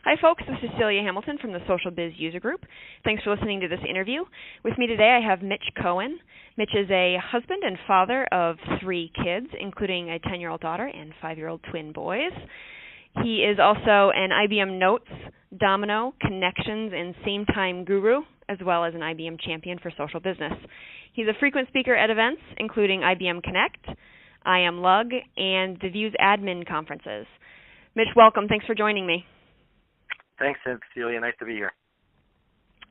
Hi, folks. This is Celia Hamilton from the Social Biz User Group. Thanks for listening to this interview. With me today, I have Mitch Cohen. Mitch is a husband and father of 3 kids, including a 10-year-old daughter and 5-year-old twin boys. He is also an IBM Notes, Domino, Connections, and Sametime guru, as well as an IBM champion for social business. He's a frequent speaker at events, including IBM Connect, IM Lug, and the Views Admin conferences. Mitch, welcome. Thanks for joining me. Thanks, Celia. Nice to be here.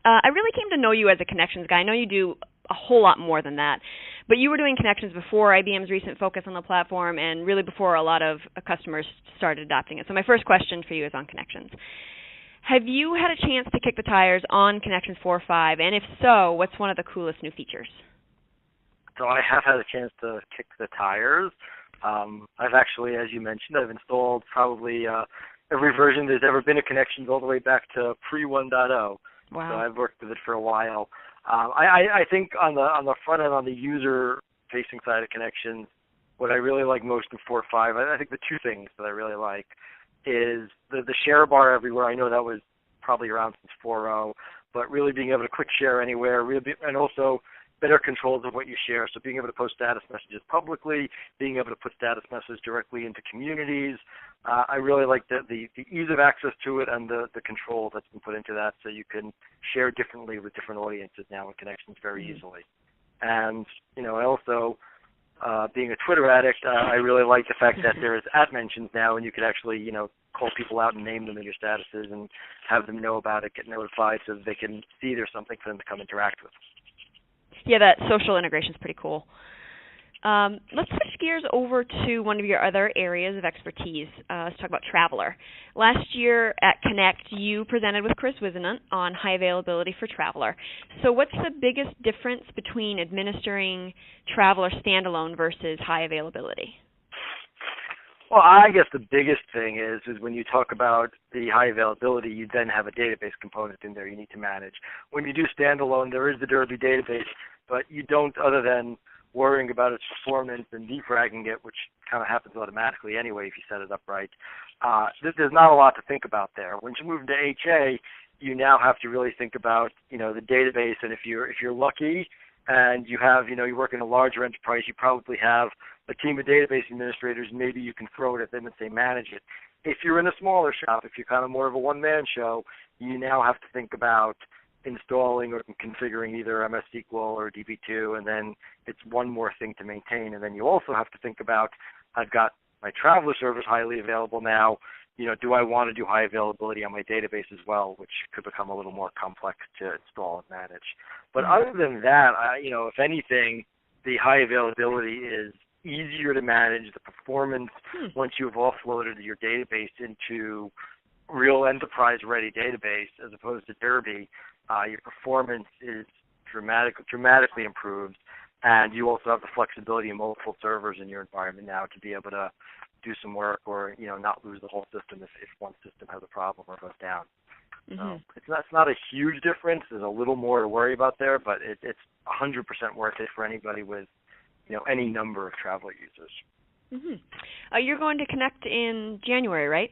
I really came to know you as a Connections guy. I know you do a whole lot more than that, but you were doing Connections before IBM's recent focus on the platform and really before a lot of customers started adopting it. So my first question for you is on Connections. Have you had a chance to kick the tires on Connections 4.5, and if so, what's one of the coolest new features? So I have had a chance to kick the tires. I've actually, as you mentioned, I've installed probably every version there's ever been of Connections all the way back to pre-1.0. Wow. So I've worked with it for a while. I think on the front end, on the user-facing side of Connections, what I really like most in 4.5, I think the 2 things that I really like is the share bar everywhere. I know that was probably around since 4.0, but really being able to quick share anywhere, and also better controls of what you share. So being able to post status messages publicly, being able to put status messages directly into communities. I really like the ease of access to it and the control that's been put into that, so you can share differently with different audiences now in Connections very easily. And, I also, being a Twitter addict, I really like the fact that there is @mentions now, and you can actually, call people out and name them in your statuses and have them know about it, get notified so that they can see there's something for them to come interact with. Yeah, that social integration is pretty cool. Let's switch gears over to one of your other areas of expertise. Let's talk about Travler. Last year at Connect, you presented with Chris Wisenant on high availability for Travler. So what's the biggest difference between administering Travler standalone versus high availability? Well, I guess the biggest thing is when you talk about the high availability, you then have a database component in there you need to manage. When you do standalone, there is the Derby database, but you don't, other than worrying about its performance and defragging it, which kind of happens automatically anyway if you set it up right. There's not a lot to think about there. When you move into HA, you now have to really think about, the database, and if you're lucky and you have, you work in a larger enterprise, you probably have a team of database administrators. Maybe you can throw it at them and say manage it. If you're in a smaller shop, if you're kind of more of a one-man show, you now have to think about installing or configuring either MS SQL or DB2, and then it's one more thing to maintain. And then you also have to think about, I've got my Travler service highly available now. Do I want to do high availability on my database as well, which could become a little more complex to install and manage. But other than that, if anything, the high availability is easier to manage. The performance, once you've offloaded your database into real enterprise-ready database as opposed to Derby, your performance is dramatically improved, and you also have the flexibility of multiple servers in your environment now to be able to do some work or not lose the whole system if one system has a problem or goes down. So it's not a huge difference. There's a little more to worry about there, but it's 100% worth it for anybody with any number of Travler users. You're going to Connect in January, right?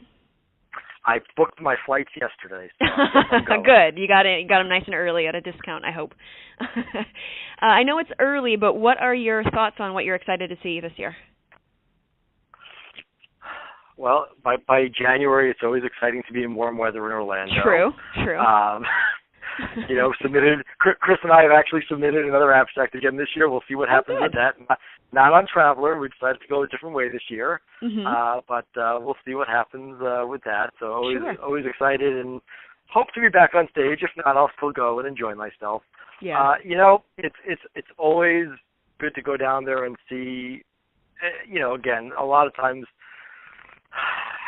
I booked my flights yesterday. So Good. You got them nice and early at a discount, I hope. I know it's early, but what are your thoughts on what you're excited to see this year? Well, by January, it's always exciting to be in warm weather in Orlando. True. Submitted. Chris and I have actually submitted another abstract again this year. We'll see what happens with that. Not on Travler. We decided to go a different way this year. But we'll see what happens with that. So always excited and hope to be back on stage. If not, I'll still go and enjoy myself. Yeah. It's always good to go down there and see. Again, a lot of times,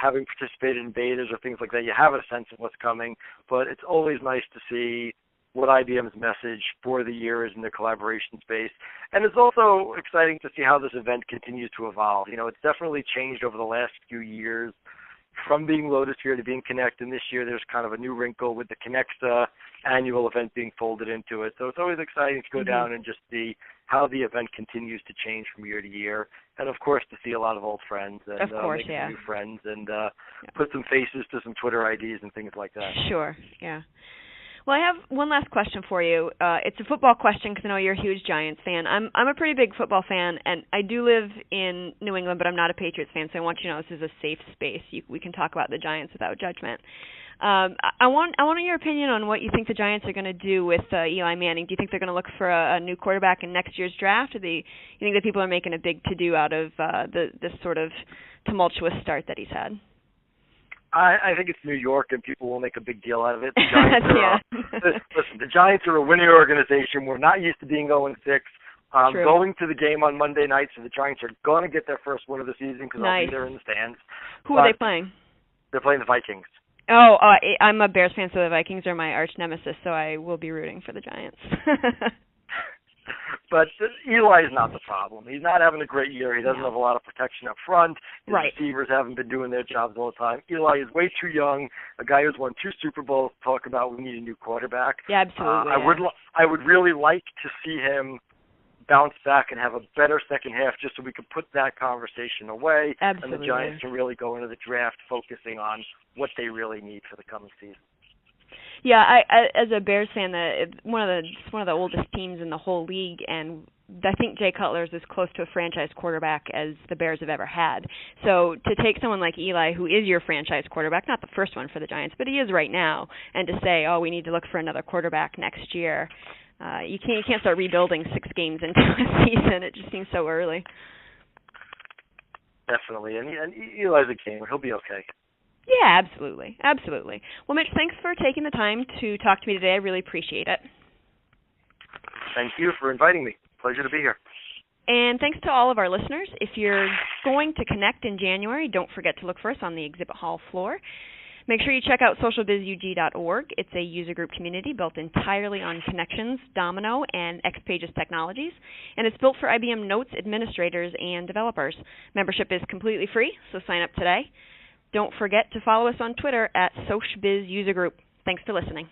having participated in betas or things like that, you have a sense of what's coming, but it's always nice to see what IBM's message for the year is in the collaboration space. And it's also exciting to see how this event continues to evolve. It's definitely changed over the last few years from being Lotus here to being Connect, and this year there's kind of a new wrinkle with the Connect annual event being folded into it. So it's always exciting to go down and just see how the event continues to change from year to year. and of course to see a lot of old friends and of course, make yeah. some new friends and put some faces to some Twitter IDs and things like that. Sure, yeah. Well, I have one last question for you. It's a football question because I know you're a huge Giants fan. I'm a pretty big football fan, and I do live in New England, but I'm not a Patriots fan, so I want you to know this is a safe space. We can talk about the Giants without judgment. I want your opinion on what you think the Giants are going to do with Eli Manning. Do you think they're going to look for a new quarterback in next year's draft, or do you think that people are making a big to-do out of this sort of tumultuous start that he's had? I think it's New York, and people will make a big deal out of it. The Giants listen, the Giants are a winning organization. We're not used to being 0-6. Going to the game on Monday night, so the Giants are going to get their first win of the season because I'll be there in the stands. Who are they playing? They're playing the Vikings. Oh, I'm a Bears fan, so the Vikings are my arch nemesis, so I will be rooting for the Giants. But Eli is not the problem. He's not having a great year. He doesn't have a lot of protection up front. His receivers haven't been doing their jobs all the time. Eli is way too young. A guy who's won 2 Super Bowls talk about we need a new quarterback. Yeah, absolutely. I would really like to see him bounce back and have a better second half just so we could put that conversation away. Absolutely. And the Giants can really go into the draft focusing on what they really need for the coming season. Yeah, I as a Bears fan, one of the oldest teams in the whole league, and I think Jay Cutler is as close to a franchise quarterback as the Bears have ever had. So to take someone like Eli, who is your franchise quarterback, not the first one for the Giants, but he is right now, and to say, oh, we need to look for another quarterback next year, you can't start rebuilding 6 games into a season. It just seems so early. Definitely, and Eli's a gamer. He'll be okay. Yeah, absolutely. Absolutely. Well, Mitch, thanks for taking the time to talk to me today. I really appreciate it. Thank you for inviting me. Pleasure to be here. And thanks to all of our listeners. If you're going to connect in January, don't forget to look for us on the exhibit hall floor. Make sure you check out socialbizug.org. It's a user group community built entirely on Connections, Domino, and XPages technologies. And it's built for IBM Notes administrators and developers. Membership is completely free, so sign up today. Don't forget to follow us on Twitter at SocialBizUserGroup. Thanks for listening.